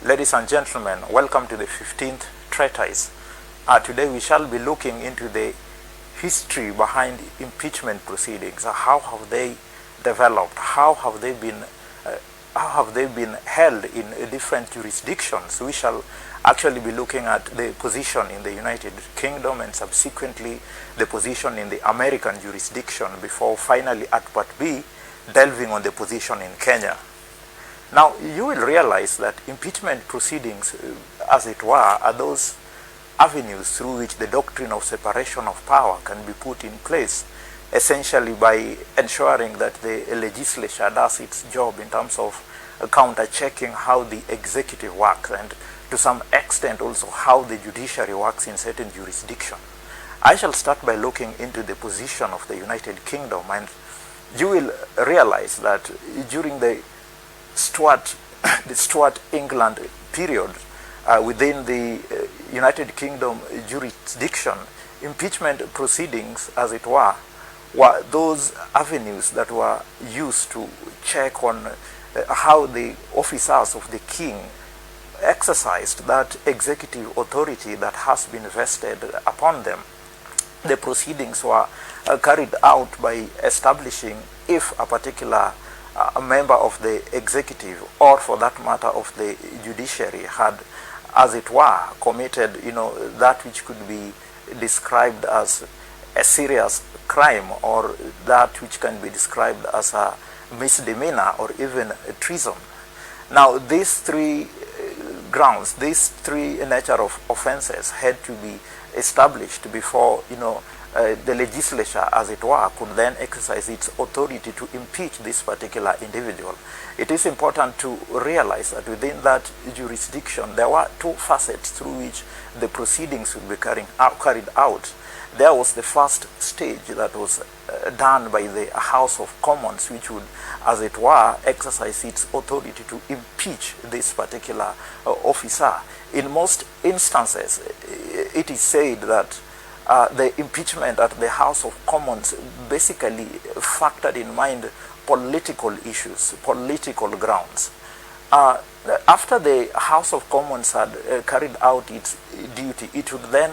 Ladies and gentlemen, welcome to the 15th treatise. Today we shall be looking into the history behind impeachment proceedings. How have they developed? How have they been held in different jurisdictions? We shall actually be looking at the position in the United Kingdom and subsequently the position in the American jurisdiction before finally at part B delving on the position in Kenya. Now, you will realize that impeachment proceedings, as it were, are those avenues through which the doctrine of separation of power can be put in place, essentially by ensuring that the legislature does its job in terms of counter-checking how the executive works and to some extent also how the judiciary works in certain jurisdictions. I shall start by looking into the position of the United Kingdom, and you will realize that during the Stuart England period within the United Kingdom jurisdiction, impeachment proceedings, as it were those avenues that were used to check on how the officers of the king exercised that executive authority that has been vested upon them. The proceedings were carried out by establishing if a particular a member of the executive, or for that matter of the judiciary, had, as it were, committed, that which could be described as a serious crime, or that which can be described as a misdemeanor or even a treason. Now, these three grounds, these three nature of offenses had to be established before, the legislature, as it were, could then exercise its authority to impeach this particular individual. It is important to realize that within that jurisdiction, there were two facets through which the proceedings would be carried out. There was the first stage that was done by the House of Commons, which would, as it were, exercise its authority to impeach this particular officer. In most instances, it is said that the impeachment at the House of Commons basically factored in mind political issues, political grounds. After the House of Commons had carried out its duty, it would then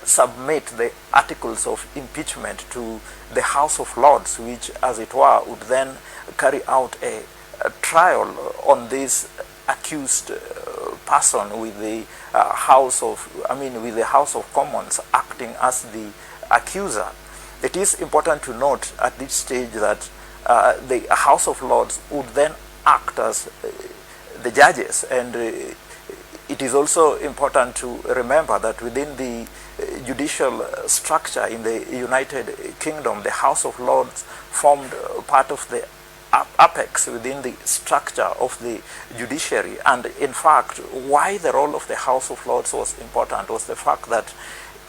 submit the articles of impeachment to the House of Lords, which, as it were, would then carry out a trial on this accused person with the House of Commons acting as the accuser. It is important to note at this stage that the House of Lords would then act as the judges, and it is also important to remember that within the judicial structure in the United Kingdom, the House of Lords formed part of the apex within the structure of the judiciary. And in fact, why the role of the House of Lords was important was the fact that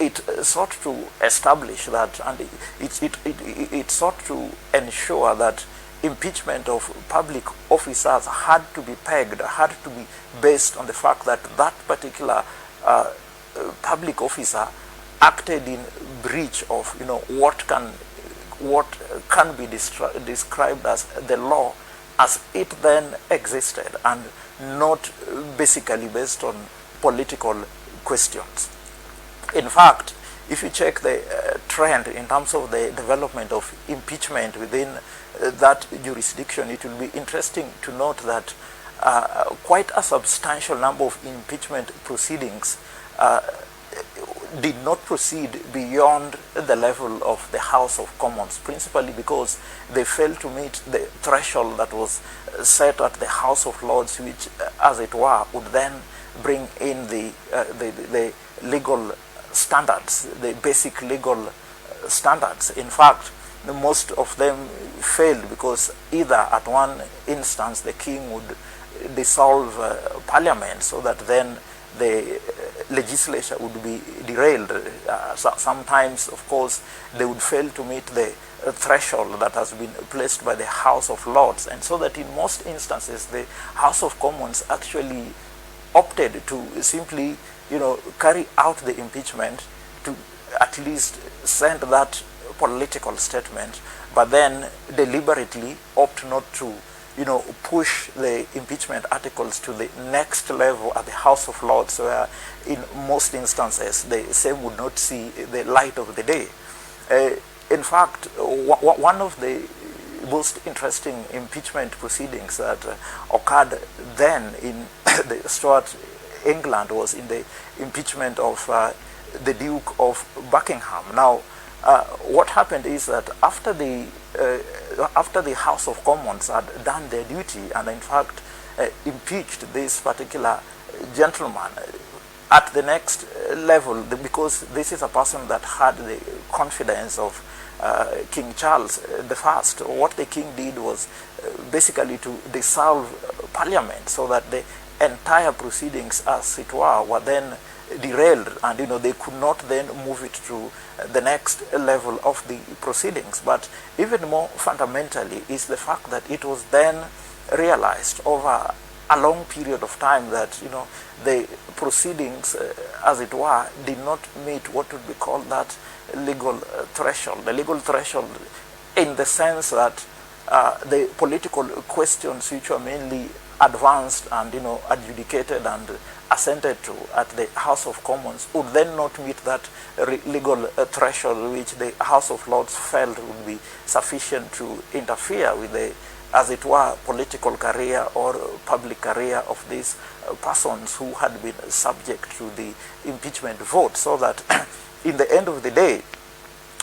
it sought to establish that, and it sought to ensure that impeachment of public officers had to be pegged, had to be based on the fact that that particular public officer acted in breach of what can be described as the law as it then existed, and not basically based on political questions. In fact, if you check the trend in terms of the development of impeachment within that jurisdiction, it will be interesting to note that quite a substantial number of impeachment proceedings did not proceed beyond the level of the House of Commons, principally because they failed to meet the threshold that was set at the House of Lords, which, as it were, would then bring in the legal standards, the basic legal standards. In fact, most of them failed because either at one instance the king would dissolve parliament so that then the legislature would be derailed. Sometimes, of course, they would fail to meet the threshold that has been placed by the House of Lords, and so that in most instances the House of Commons actually opted to simply carry out the impeachment, to at least send that political statement, but then deliberately opt not to push the impeachment articles to the next level at the House of Lords, where in most instances the same would not see the light of the day. In fact, one of the most interesting impeachment proceedings that occurred then in the Stuart England was in the impeachment of the Duke of Buckingham. Now, what happened is that after the House of Commons had done their duty and in fact impeached this particular gentleman, at the next level, because this is a person that had the confidence of King Charles I, what the king did was basically to dissolve Parliament so that the entire proceedings, as it were then derailed, and they could not then move it to the next level of the proceedings. But even more fundamentally is the fact that it was then realized over a long period of time that the proceedings, as it were, did not meet what would be called that legal threshold. The legal threshold in the sense that the political questions which were mainly advanced and adjudicated and assented to at the House of Commons would then not meet that legal threshold which the House of Lords felt would be sufficient to interfere with the, as it were, political career or public career of these persons who had been subject to the impeachment vote. So that in the end of the day,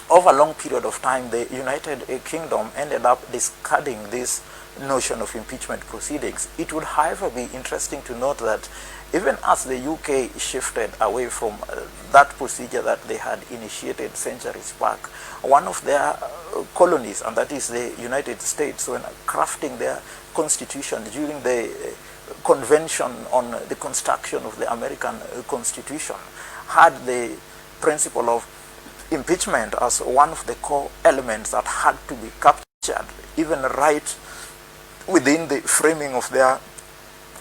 over a long period of time, the United Kingdom ended up discarding this notion of impeachment proceedings. It would, however, be interesting to note that even as the UK shifted away from that procedure that they had initiated centuries back, one of their colonies, and that is the United States, when crafting their constitution during the convention on the construction of the American Constitution, had the principle of impeachment as one of the core elements that had to be captured, even right within the framing of their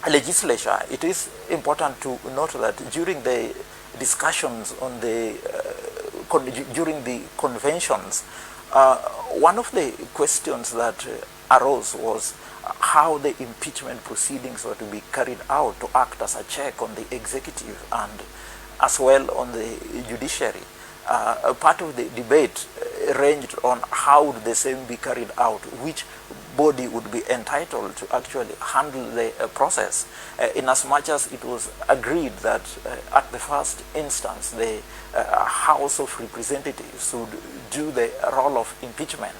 legislature. It is important to note that during the discussions on the during the conventions, one of the questions that arose was how the impeachment proceedings were to be carried out to act as a check on the executive and as well on the judiciary. Part of the debate ranged on how would the same be carried out, which body would be entitled to actually handle the process, in as much as it was agreed that at the first instance the House of Representatives would do the role of impeachment.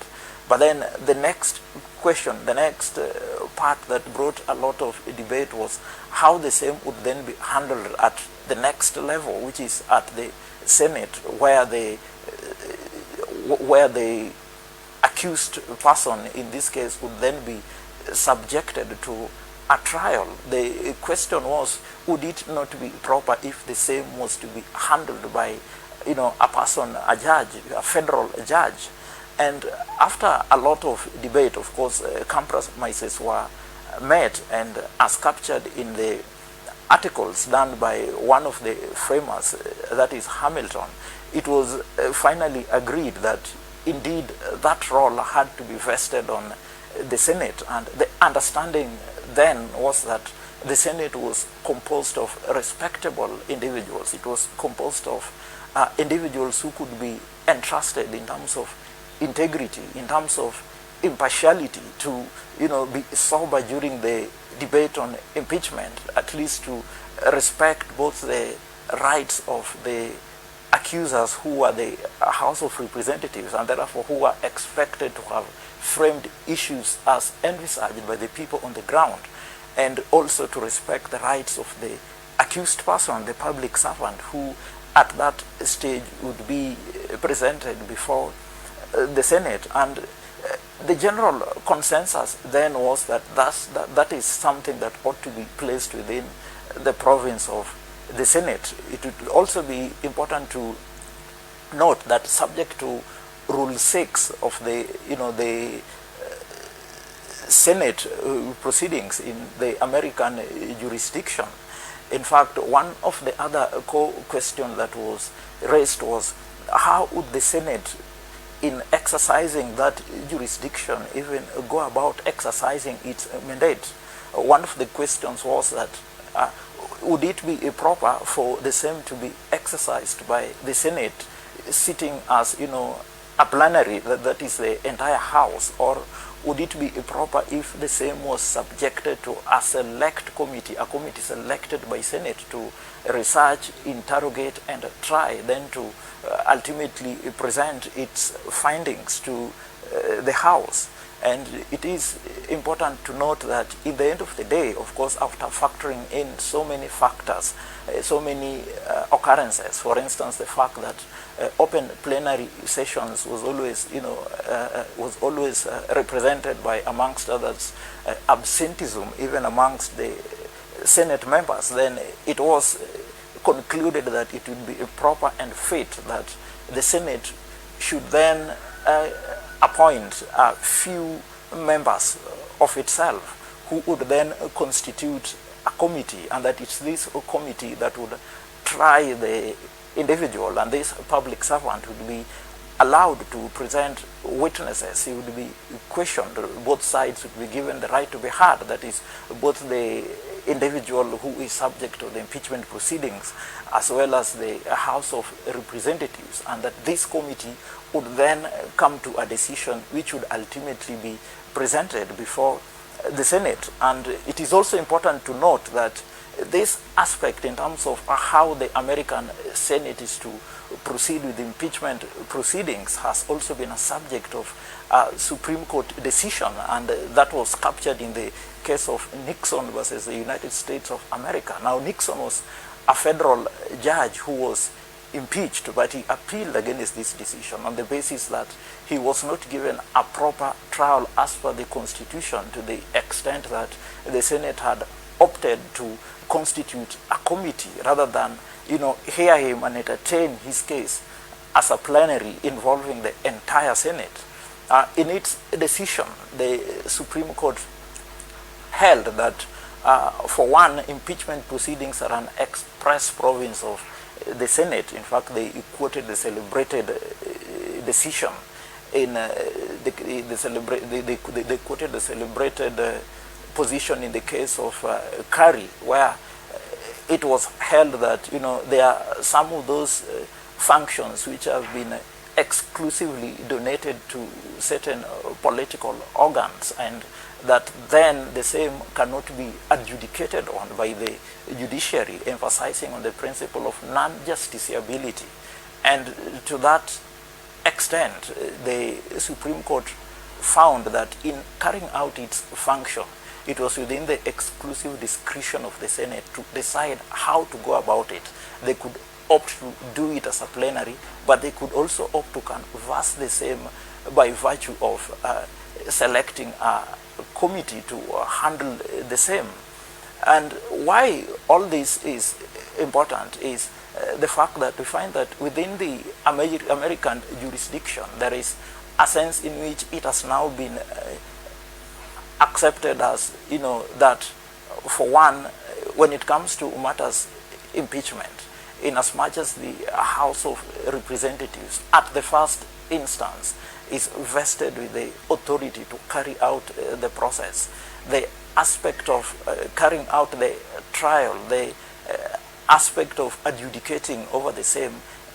But then the next question, the next part that brought a lot of debate was how the same would then be handled at the next level, which is at the Senate, where the accused person in this case would then be subjected to a trial. The question was, would it not be proper if the same was to be handled by a person, a judge, a federal judge? And after a lot of debate, of course, compromises were made, and as captured in the articles done by one of the framers, that is Hamilton, it was finally agreed that indeed that role had to be vested on the Senate. And the understanding then was that the Senate was composed of respectable individuals. It was composed of individuals who could be entrusted in terms of integrity, in terms of impartiality, to be sober during the debate on impeachment, at least to respect both the rights of the accusers, who are the House of Representatives, and therefore who are expected to have framed issues as envisaged by the people on the ground, and also to respect the rights of the accused person, the public servant, who at that stage would be presented before the Senate. And the general consensus then was that that is something that ought to be placed within the province of the Senate. It would also be important to note that, subject to Rule 6 of the Senate proceedings in the American jurisdiction, in fact, one of the other core questions that was raised was how would the Senate in exercising that jurisdiction, even go about exercising its mandate. One of the questions was that would it be proper for the same to be exercised by the Senate sitting as, a plenary, that is the entire House, or would it be proper if the same was subjected to a select committee, a committee selected by Senate to research, interrogate, and try, then to ultimately present its findings to the House? And it is important to note that in the end of the day, of course, after factoring in so many factors, so many occurrences, for instance, the fact that open plenary sessions was always represented by, amongst others, absenteeism, even amongst the Senate members, then it was concluded that it would be proper and fit that the Senate should then appoint a few members of itself who would then constitute a committee, and that it's this committee that would try the individual, and this public servant would be allowed to present witnesses. He would be questioned. Both sides would be given the right to be heard. That is, both the individual who is subject to the impeachment proceedings as well as the House of Representatives, and that this committee would then come to a decision which would ultimately be presented before the Senate. And it is also important to note that this aspect in terms of how the American Senate is to proceed with impeachment proceedings has also been a subject of a Supreme Court decision, and that was captured in the case of Nixon versus the United States of America. Now, Nixon was a federal judge who was impeached, but he appealed against this decision on the basis that he was not given a proper trial as per the Constitution, to the extent that the Senate had opted to constitute a committee rather than, hear him and entertain his case as a plenary involving the entire Senate. In its decision, the Supreme Court held that, for one, impeachment proceedings are an express province of the Senate. In fact, they quoted the celebrated decision in they quoted the celebrated position in the case of Curry, where it was held that there are some of those functions which have been exclusively donated to certain political organs, and that then the same cannot be adjudicated on by the judiciary, emphasizing on the principle of non-justiciability. And to that extent, the Supreme Court found that in carrying out its function, it was within the exclusive discretion of the Senate to decide how to go about it. They could opt to do it as a plenary, but they could also opt to canvass the same by virtue of selecting a committee to handle the same. And why all this is important is the fact that we find that within the American jurisdiction, there is a sense in which it has now been accepted as, that for one, when it comes to matters impeachment, in as much as the House of Representatives at the first instance is vested with the authority to carry out the process, the aspect of carrying out the trial, the aspect of adjudicating over the same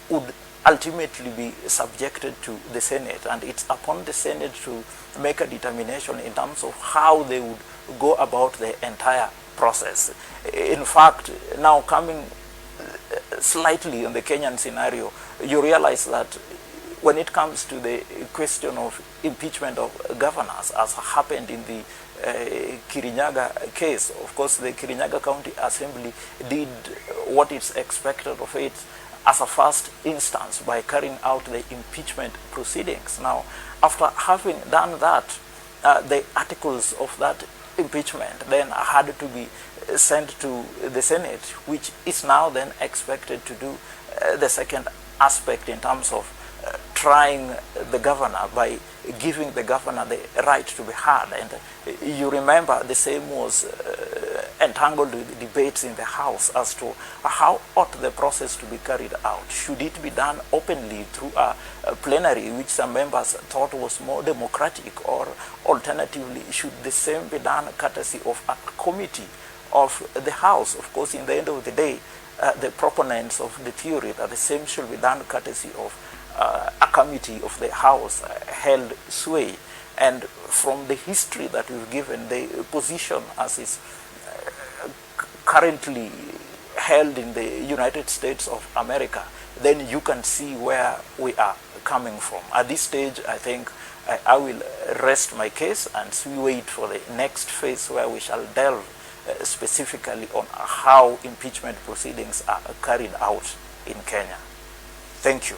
would ultimately be subjected to the Senate, and it's upon the Senate to make a determination in terms of how they would go about the entire process. In fact, now coming slightly on the Kenyan scenario, you realize that when it comes to the question of impeachment of governors, as happened in the Kirinyaga case, of course the Kirinyaga County Assembly did what is expected of it as a first instance by carrying out the impeachment proceedings. Now, after having done that, the articles of that impeachment then had to be sent to the Senate, which is now then expected to do the second aspect in terms of trying the governor by giving the governor the right to be heard. And you remember the same was entangled with debates in the House as to how ought the process to be carried out. Should it be done openly through a plenary, which some members thought was more democratic, or alternatively, should the same be done courtesy of a committee of the House? Of course, in the end of the day, the proponents of the theory that the same should be done courtesy of a committee of the House held sway. And from the history that we've given, the position as is currently held in the United States of America, then you can see where we are coming from. At this stage, I think I will rest my case and wait for the next phase, where we shall delve specifically on how impeachment proceedings are carried out in Kenya. Thank you.